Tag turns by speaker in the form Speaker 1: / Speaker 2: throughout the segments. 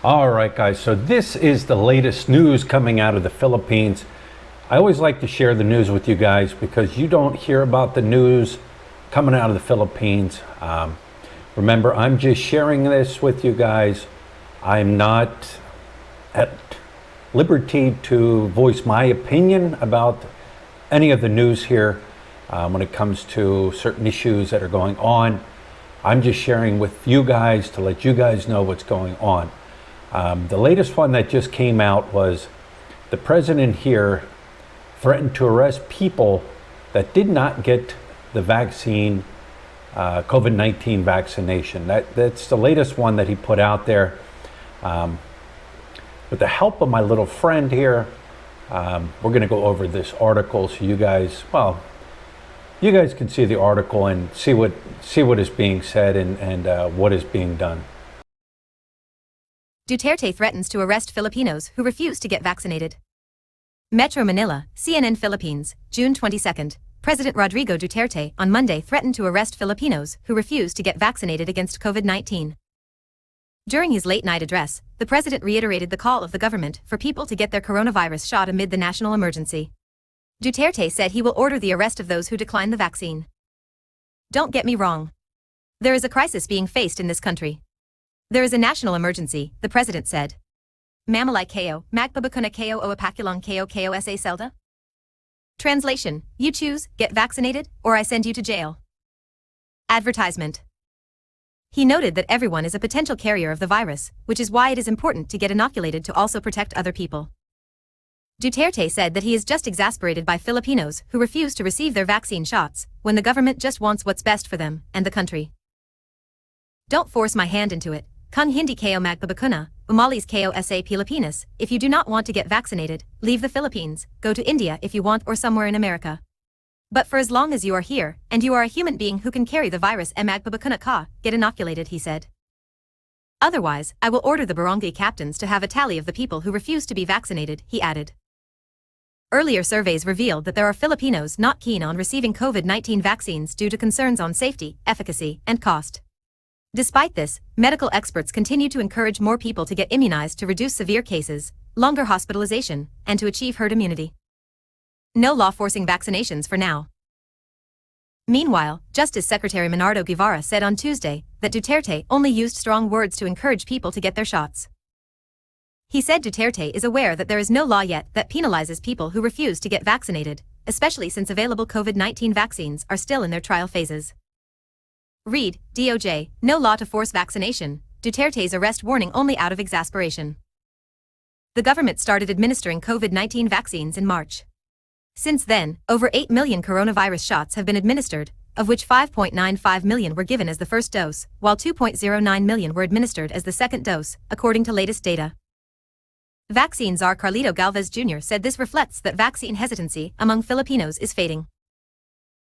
Speaker 1: All right, guys, so this is the latest news coming out of the Philippines. I always like to share the news with you guys because you don't hear about the news coming out of the Philippines. Remember, I'm just sharing this with you guys. I'm not at liberty to voice my opinion about any of the news here when it comes to certain issues that are going on. I'm just sharing with you guys to let you guys know what's going on. The latest one that just came out was the president here threatened to arrest people that did not get the vaccine, COVID-19 vaccination. That's the latest one that he put out there. With the help of my little friend here, we're going to go over this article so you guys, well, you guys can see the article and see what is being said and what is being done.
Speaker 2: Duterte threatens to arrest Filipinos who refuse to get vaccinated. Metro Manila, CNN Philippines, June 22. President Rodrigo Duterte on Monday threatened to arrest Filipinos who refuse to get vaccinated against COVID-19. During his late-night address, the president reiterated the call of the government for people to get their coronavirus shot amid the national emergency. Duterte said he will order the arrest of those who decline the vaccine. Don't get me wrong. There is a crisis being faced in this country. There is a national emergency, the president said. Mamalay kayo, magpabakuna kayo o apakulong kayo sa selda? Translation, you choose, get vaccinated, or I send you to jail. Advertisement. He noted that everyone is a potential carrier of the virus, which is why it is important to get inoculated to also protect other people. Duterte said that he is just exasperated by Filipinos who refuse to receive their vaccine shots, when the government just wants what's best for them and the country. Don't force my hand into it. Kung hindi kayo magpabakuna, umalis kayo sa Pilipinas. If you do not want to get vaccinated, leave the Philippines, go to India if you want, or somewhere in America. But for as long as you are here, and you are a human being who can carry the virus, magpabakuna ka, get inoculated, he said. Otherwise, I will order the barangay captains to have a tally of the people who refuse to be vaccinated, he added. Earlier surveys revealed that there are Filipinos not keen on receiving COVID-19 vaccines due to concerns on safety, efficacy, and cost. Despite this, medical experts continue to encourage more people to get immunized to reduce severe cases, longer hospitalization, and to achieve herd immunity. No law forcing vaccinations for now. Meanwhile, Justice Secretary Menardo Guevara said on Tuesday that Duterte only used strong words to encourage people to get their shots. He said Duterte is aware that there is no law yet that penalizes people who refuse to get vaccinated, especially since available COVID-19 vaccines are still in their trial phases. Read, DOJ, no law to force vaccination, Duterte's arrest warning only out of exasperation. The government started administering COVID-19 vaccines in March. Since then, over 8 million coronavirus shots have been administered, of which 5.95 million were given as the first dose, while 2.09 million were administered as the second dose, according to latest data. Vaccine czar Carlito Galvez Jr. said this reflects that vaccine hesitancy among Filipinos is fading.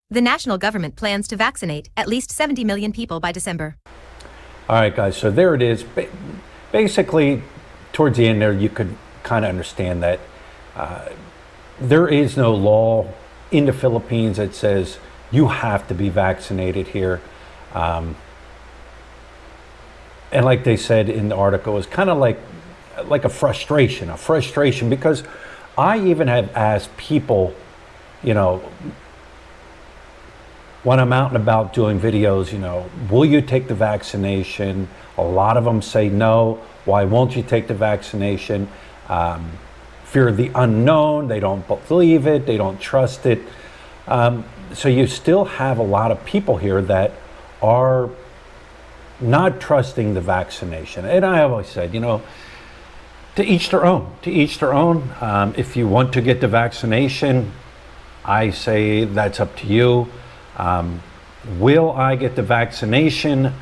Speaker 2: The national government plans to vaccinate at least 70 million people by December.
Speaker 1: All right, guys, so there it is. Basically, towards the end there, you could kind of understand that there is no law in the Philippines that says you have to be vaccinated here. And like they said in the article, it's kind of like a frustration because I even have asked people, you know, when I'm out and about doing videos, you know, will you take the vaccination? A lot of them say no. Why won't you take the vaccination? Fear of the unknown. They don't believe it. They don't trust it. So you still have a lot of people here that are not trusting the vaccination. And I always said, you know, to each their own. To each their own. If you want to get the vaccination, I say that's up to you. Will I get the vaccination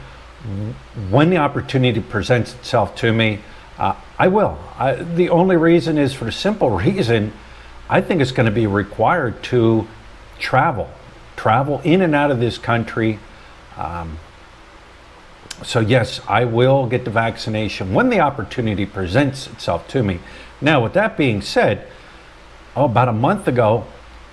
Speaker 1: when the opportunity presents itself to me? I will. The only reason is for the simple reason I think it's going to be required to travel in and out of this country. So yes, I will get the vaccination when the opportunity presents itself to me. Now, with that being said, about a month ago,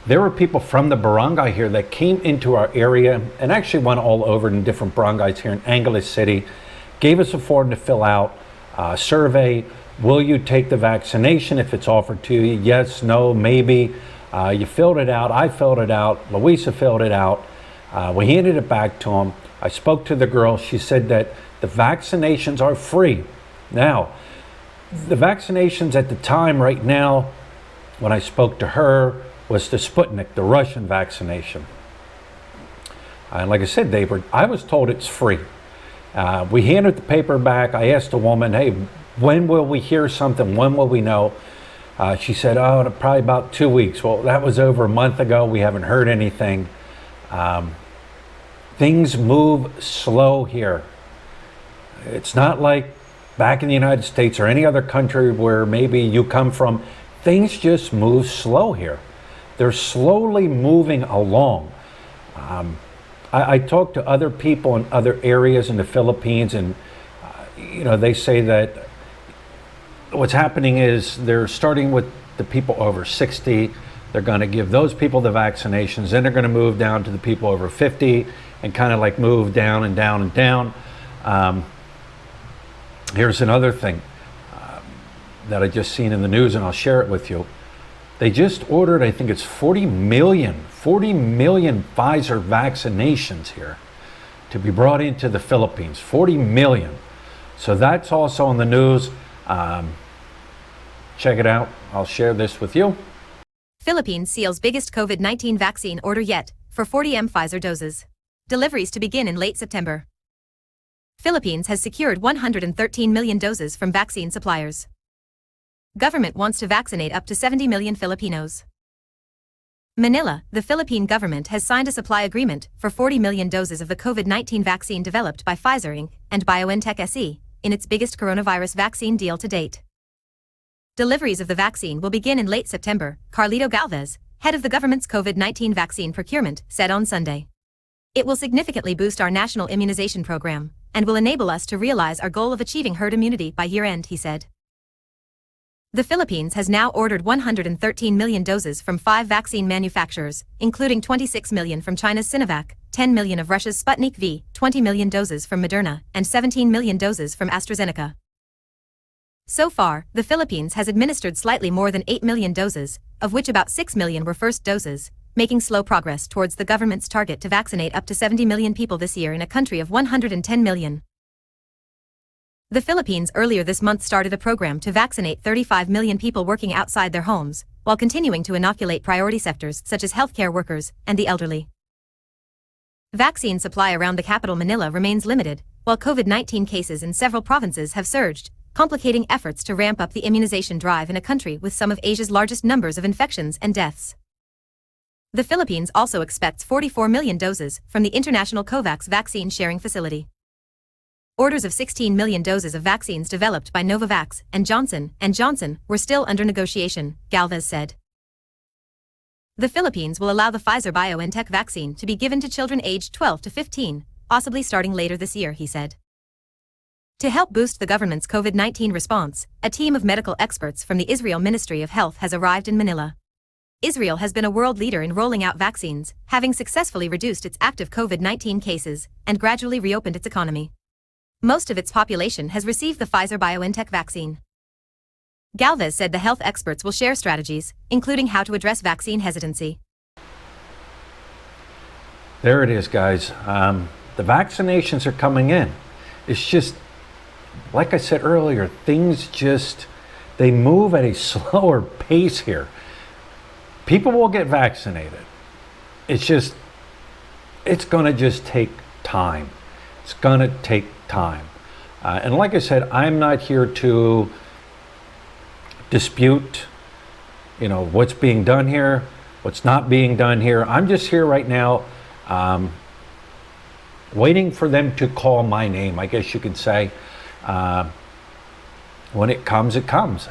Speaker 1: there were people from the barangay here that came into our area and actually went all over in different barangays here in Angeles City, gave us a form to fill out. survey. Will you take the vaccination if it's offered to you? Yes, no, maybe. You filled it out. I filled it out. Louisa filled it out. We handed it back to him. I spoke to the girl. She said that the vaccinations are free. Now, the vaccinations at the time right now, when I spoke to her, was the Sputnik, the Russian vaccination. And like I said, I was told it's free. We handed the paper back. I asked the woman, hey, when will we hear something? When will we know? She said, oh, probably about 2 weeks. Well, that was over a month ago. We haven't heard anything. Things move slow here. It's not like back in the United States or any other country where maybe you come from. Things just move slow here. They're slowly moving along. I talked to other people in other areas in the Philippines, and they say that what's happening is they're starting with the people over 60. They're going to give those people the vaccinations. Then they're going to move down to the people over 50 and kind of like move down and down and down. Here's another thing that I just seen in the news, and I'll share it with you. They just ordered, I think it's 40 million Pfizer vaccinations here to be brought into the Philippines. 40 million. So that's also on the news. Check it out. I'll share this with you.
Speaker 2: Philippines seals biggest COVID-19 vaccine order yet for 40M Pfizer doses. Deliveries to begin in late September. Philippines has secured 113 million doses from vaccine suppliers. Government wants to vaccinate up to 70 million Filipinos. Manila, the Philippine government has signed a supply agreement for 40 million doses of the COVID-19 vaccine developed by Pfizer Inc. and BioNTech SE, in its biggest coronavirus vaccine deal to date. Deliveries of the vaccine will begin in late September, Carlito Galvez, head of the government's COVID-19 vaccine procurement, said on Sunday. It will significantly boost our national immunization program and will enable us to realize our goal of achieving herd immunity by year-end, he said. The Philippines has now ordered 113 million doses from 5 vaccine manufacturers, including 26 million from China's Sinovac, 10 million of Russia's Sputnik V, 20 million doses from Moderna, and 17 million doses from AstraZeneca. So far, the Philippines has administered slightly more than 8 million doses, of which about 6 million were first doses, making slow progress towards the government's target to vaccinate up to 70 million people this year in a country of 110 million. The Philippines earlier this month started a program to vaccinate 35 million people working outside their homes, while continuing to inoculate priority sectors such as healthcare workers and the elderly. Vaccine supply around the capital Manila remains limited, while COVID-19 cases in several provinces have surged, complicating efforts to ramp up the immunization drive in a country with some of Asia's largest numbers of infections and deaths. The Philippines also expects 44 million doses from the International COVAX vaccine sharing facility. Orders of 16 million doses of vaccines developed by Novavax and Johnson & Johnson were still under negotiation, Galvez said. The Philippines will allow the Pfizer-BioNTech vaccine to be given to children aged 12 to 15, possibly starting later this year, he said. To help boost the government's COVID-19 response, a team of medical experts from the Israel Ministry of Health has arrived in Manila. Israel has been a world leader in rolling out vaccines, having successfully reduced its active COVID-19 cases and gradually reopened its economy. Most of its population has received the Pfizer-BioNTech vaccine. Galvez said the health experts will share strategies, including how to address vaccine hesitancy.
Speaker 1: There it is, guys. The vaccinations are coming in. It's just, like I said earlier, they move at a slower pace here. People will get vaccinated. It's going to just take time. It's going to take time. And like I said, I'm not here to dispute, what's being done here, what's not being done here. I'm just here right now waiting for them to call my name, I guess you could say. When it comes, it comes.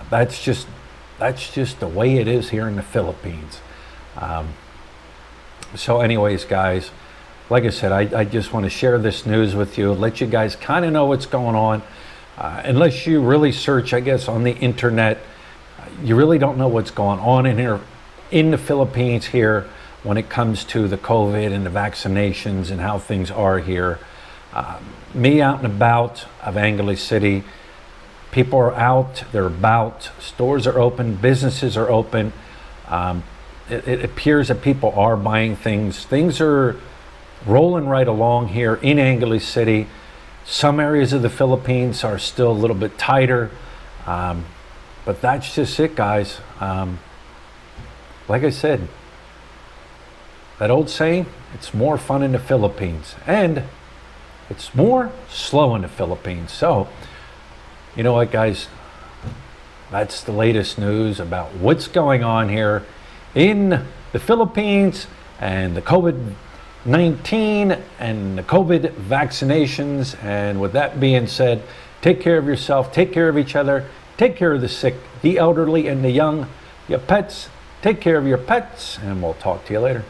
Speaker 1: That's just the way it is here in the Philippines. So anyways, guys, like I said, I just want to share this news with you, let you guys kind of know what's going on. Unless you really search, I guess, on the internet, you really don't know what's going on in the Philippines here when it comes to the COVID and the vaccinations and how things are here. Me out and about of Angeles City, people are out, they're about, stores are open, businesses are open. It appears that people are buying things. Things are rolling right along here in Angeles City. Some areas of the Philippines are still a little bit tighter, but that's just it, guys. Like I said, that old saying, it's more fun in the Philippines, and it's more slow in the Philippines. So, you know what, guys? That's the latest news about what's going on here in the Philippines and the COVID-19 and the COVID vaccinations. And with that being said, take care of yourself, take care of each other, take care of the sick, the elderly, and the young, your pets. Take care of your pets, and we'll talk to you later.